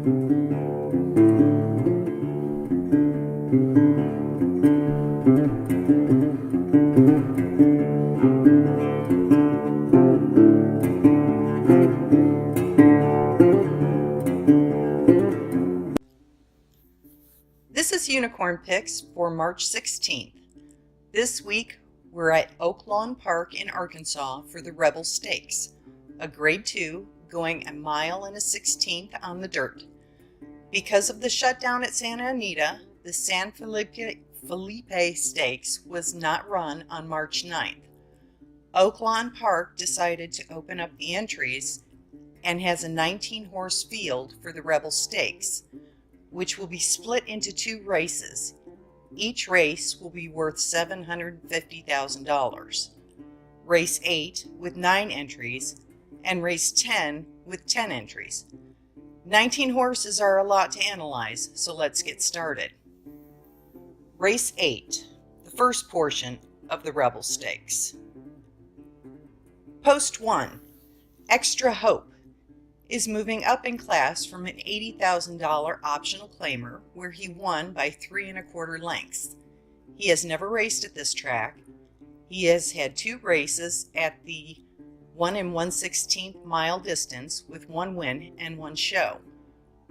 This is Unicorn Picks for March 16th. This week we're at Oaklawn Park in Arkansas for the Rebel Stakes, a Grade 2 going 1 1/16 on the dirt. Because of the shutdown at Santa Anita, the San Felipe Stakes was not run on March 9th. Oaklawn Park decided to open up the entries and has a 19-horse field for the Rebel Stakes, which will be split into 2 races. Each race will be worth $750,000. Race 8 with 9 entries and race 10 with 10 entries. 19 horses are a lot to analyze, so let's get started. Race 8, the first portion of the Rebel Stakes. Post 1, Extra Hope, is moving up in class from an $80,000 optional claimer where he won by 3 1/4 lengths. He has never raced at this track. He has had 2 races at the 1 1/16 mile distance with 1 win and 1 show,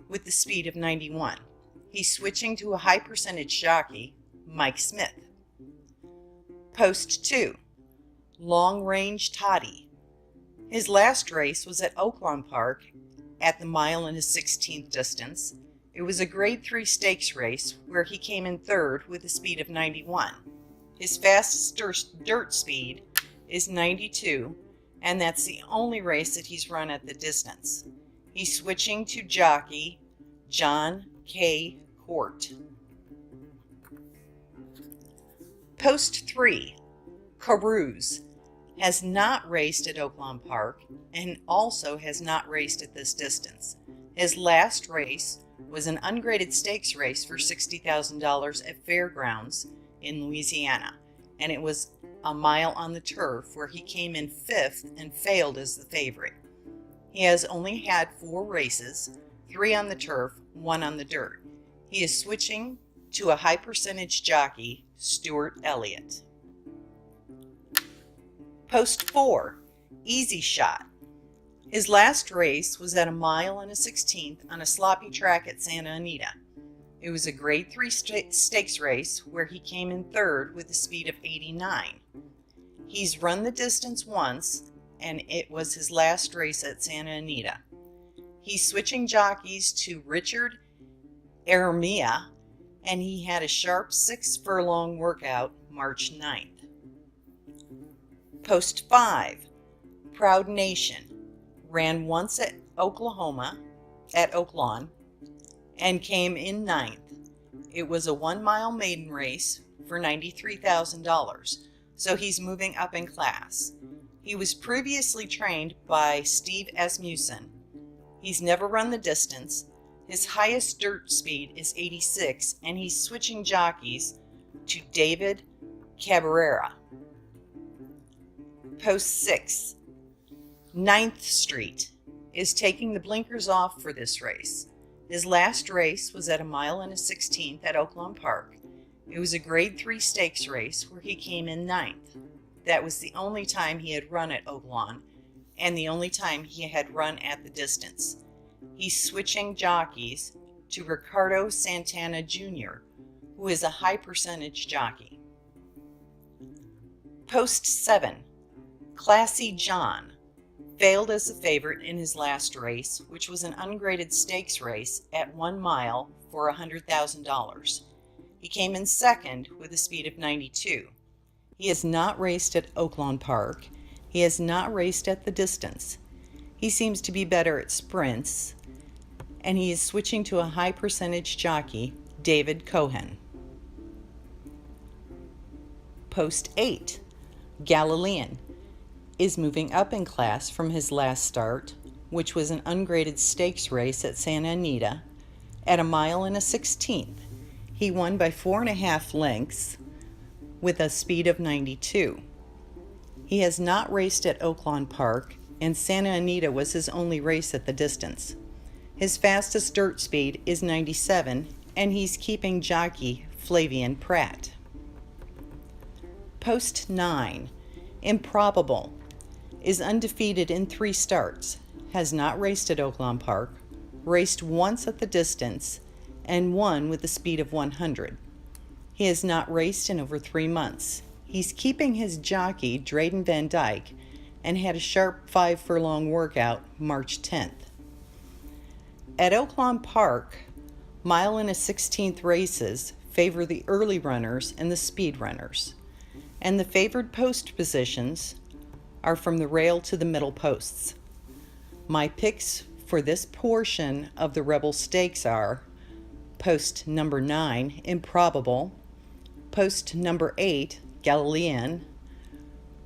with the speed of 91. He's switching to a high percentage jockey, Mike Smith. Post 2, Long Range Toddy. His last race was at Oaklawn Park at the 1 1/16 distance. It was a Grade 3 stakes race where he came in 3rd with a speed of 91. His fastest dirt speed is 92, and that's the only race that he's run at the distance. He's switching to jockey John K. Court. Post 3, Carouse, has not raced at Oaklawn Park and also has not raced at this distance. His last race was an ungraded stakes race for $60,000 at Fairgrounds in Louisiana, and it was a mile on the turf where he came in 5th and failed as the favorite. He has only had 4 races, 3 on the turf, 1 on the dirt. He is switching to a high percentage jockey, Stuart Elliott. Post 4, Easy Shot. His last race was at 1 1/16 on a sloppy track at Santa Anita. It was a Grade 3 stakes race where he came in 3rd with a speed of 89. He's run the distance once, and it was his last race at Santa Anita. He's switching jockeys to Richard Aramia, and he had a sharp 6 furlong workout March 9th. Post 5, Proud Nation, ran once at Oklahoma, at Oaklawn, and came in 9th. It was a 1-mile maiden race for $93,000, so he's moving up in class. He was previously trained by Steve Asmussen. He's never run the distance. His highest dirt speed is 86, and he's switching jockeys to David Cabrera. Post 6, 9th Street, is taking the blinkers off for this race. His last race was at 1 1/16 at Oaklawn Park. It was a Grade 3 stakes race where he came in 9th. That was the only time he had run at Oaklawn and the only time he had run at the distance. He's switching jockeys to Ricardo Santana Jr., who is a high percentage jockey. Post 7, Classy John, failed as the favorite in his last race, which was an ungraded stakes race at 1 mile for $100,000. He came in 2nd with a speed of 92. He has not raced at Oaklawn Park. He has not raced at the distance. He seems to be better at sprints, and he is switching to a high percentage jockey, David Cohen. Post 8, Galilean, is moving up in class from his last start, which was an ungraded stakes race at Santa Anita, at 1 1/16. He won by 4.5 lengths with a speed of 92. He has not raced at Oaklawn Park, and Santa Anita was his only race at the distance. His fastest dirt speed is 97, and he's keeping jockey Flavian Pratt. Post 9, Improbable, is undefeated in 3 starts, has not raced at Oaklawn Park, raced once at the distance, and won with the speed of 100. He has not raced in over 3 months. He's keeping his jockey, Drayden Van Dyke, and had a sharp 5 furlong workout March 10th. At Oaklawn Park, 1 1/16 races favor the early runners and the speed runners, and the favored post positions are from the rail to the middle posts. My picks for this portion of the Rebel Stakes are post number 9, Improbable, post number 8, Galilean,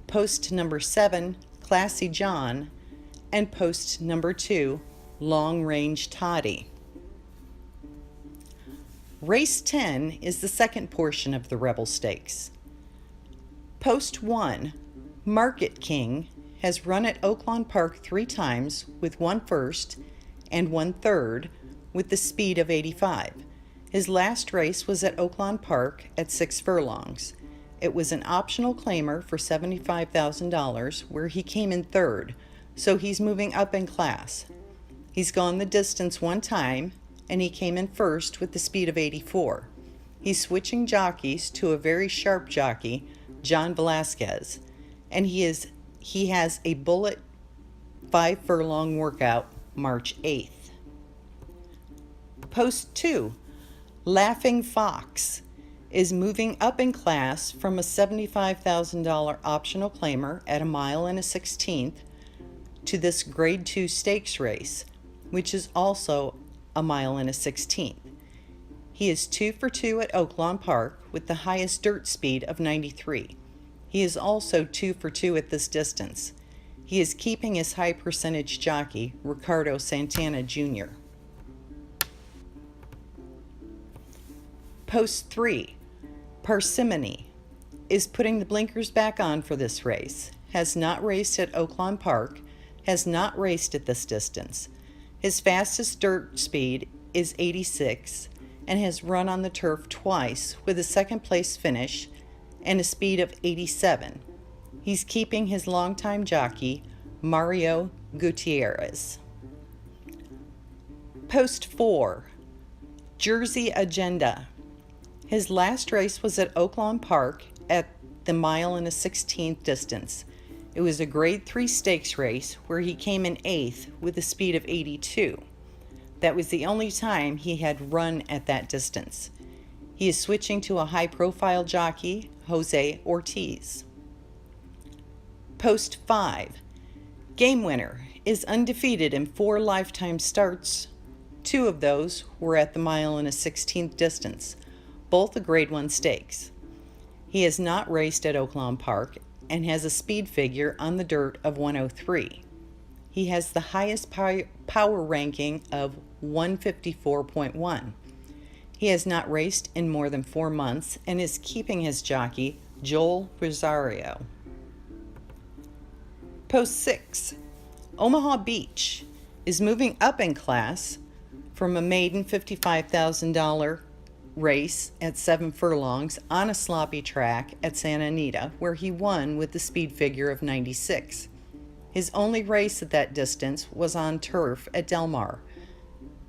post number 7, Classy John, and post number 2, Long Range Toddy. Race 10 is the second portion of the Rebel Stakes. Post 1, Market King, has run at Oaklawn Park 3 times with 1 first and 1 third with the speed of 85. His last race was at Oaklawn Park at 6 furlongs. It was an optional claimer for $75,000 where he came in third, so he's moving up in class. He's gone the distance 1 time, and he came in first with the speed of 84. He's switching jockeys to a very sharp jockey, John Velasquez, and he has a bullet 5 furlong workout March 8th. Post 2, Laughing Fox, is moving up in class from a $75,000 optional claimer at 1 1/16 to this Grade 2 stakes race, which is also 1 1/16. He is 2 for 2 at Oaklawn Park with the highest dirt speed of 93. He is also 2 for 2 at this distance. He is keeping his high percentage jockey, Ricardo Santana Jr. Post 3, Parsimony, is putting the blinkers back on for this race, has not raced at Oaklawn Park, has not raced at this distance. His fastest dirt speed is 86 and has run on the turf twice with a second place finish and a speed of 87. He's keeping his longtime jockey, Mario Gutierrez. Post 4, Jersey Agenda. His last race was at Oaklawn Park at the 1 1/16 distance. It was a Grade 3 stakes race where he came in 8th with a speed of 82. That was the only time he had run at that distance. He is switching to a high-profile jockey, Jose Ortiz. Post 5, Game Winner, is undefeated in 4 lifetime starts. 2 of those were at the 1 1/16 distance, both a Grade 1 stakes. He has not raced at Oaklawn Park and has a speed figure on the dirt of 103. He has the highest power ranking of 154.1. He has not raced in more than 4 months and is keeping his jockey, Joel Rosario. Post 6, Omaha Beach, is moving up in class from a maiden $55,000 race at 7 furlongs on a sloppy track at Santa Anita, where he won with the speed figure of 96. His only race at that distance was on turf at Del Mar.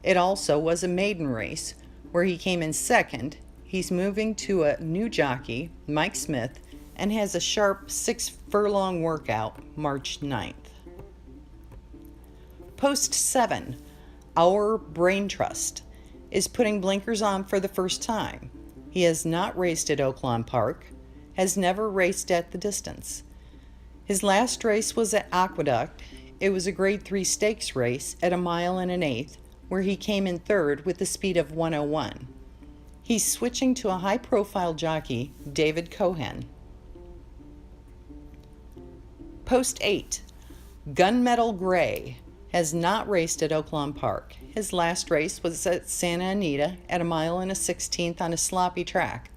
It also was a maiden race, where he came in second. He's moving to a new jockey, Mike Smith, and has a sharp 6 furlong workout March 9th. Post 7, Our Brain Trust, is putting blinkers on for the first time. He has not raced at Oaklawn Park, has never raced at the distance. His last race was at Aqueduct. It was a Grade 3 stakes race at 1 1/8, where he came in third with the speed of 101. He's switching to a high-profile jockey, David Cohen. Post 8, Gunmetal Gray, has not raced at Oaklawn Park. His last race was at Santa Anita at 1 1/16 on a sloppy track.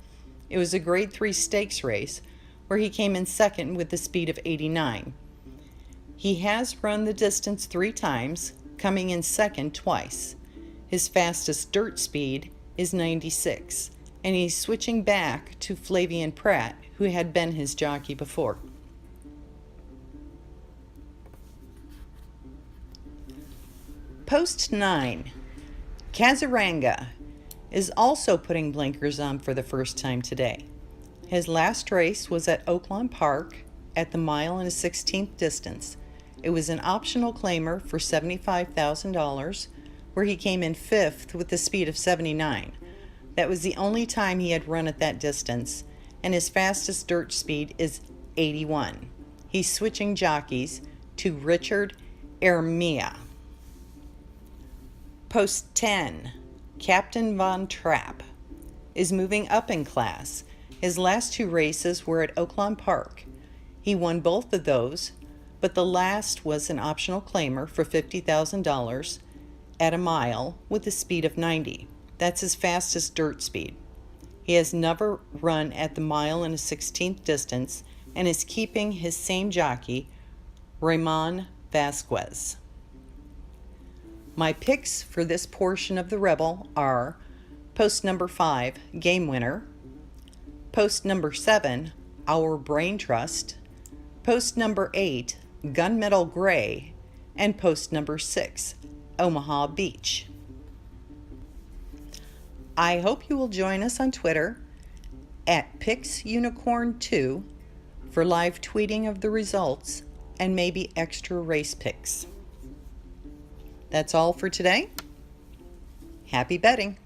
It was a Grade 3 stakes race where he came in second with the speed of 89. He has run the distance 3 times coming in second twice. His fastest dirt speed is 96, and he's switching back to Flavian Pratt, who had been his jockey before. Post 9, Kazaranga, is also putting blinkers on for the first time today. His last race was at Oaklawn Park at the 1.16 distance. It was an optional claimer for $75,000, where he came in 5th with a speed of 79. That was the only time he had run at that distance, and his fastest dirt speed is 81. He's switching jockeys to Richard Ermia. Post 10, Captain Von Trapp, is moving up in class. His last 2 races were at Oaklawn Park. He won both of those, but the last was an optional claimer for $50,000 at a mile with a speed of 90. That's his fastest dirt speed. He has never run at the 1.16 distance and is keeping his same jockey, Ramon Vasquez. My picks for this portion of the Rebel are post number 5, Game Winner, post number 7, Our Brain Trust, post number 8, Gunmetal Gray, and post number 6, Omaha Beach. I hope you will join us on Twitter at PixUnicorn2 for live tweeting of the results and maybe extra race picks. That's all for today. Happy betting!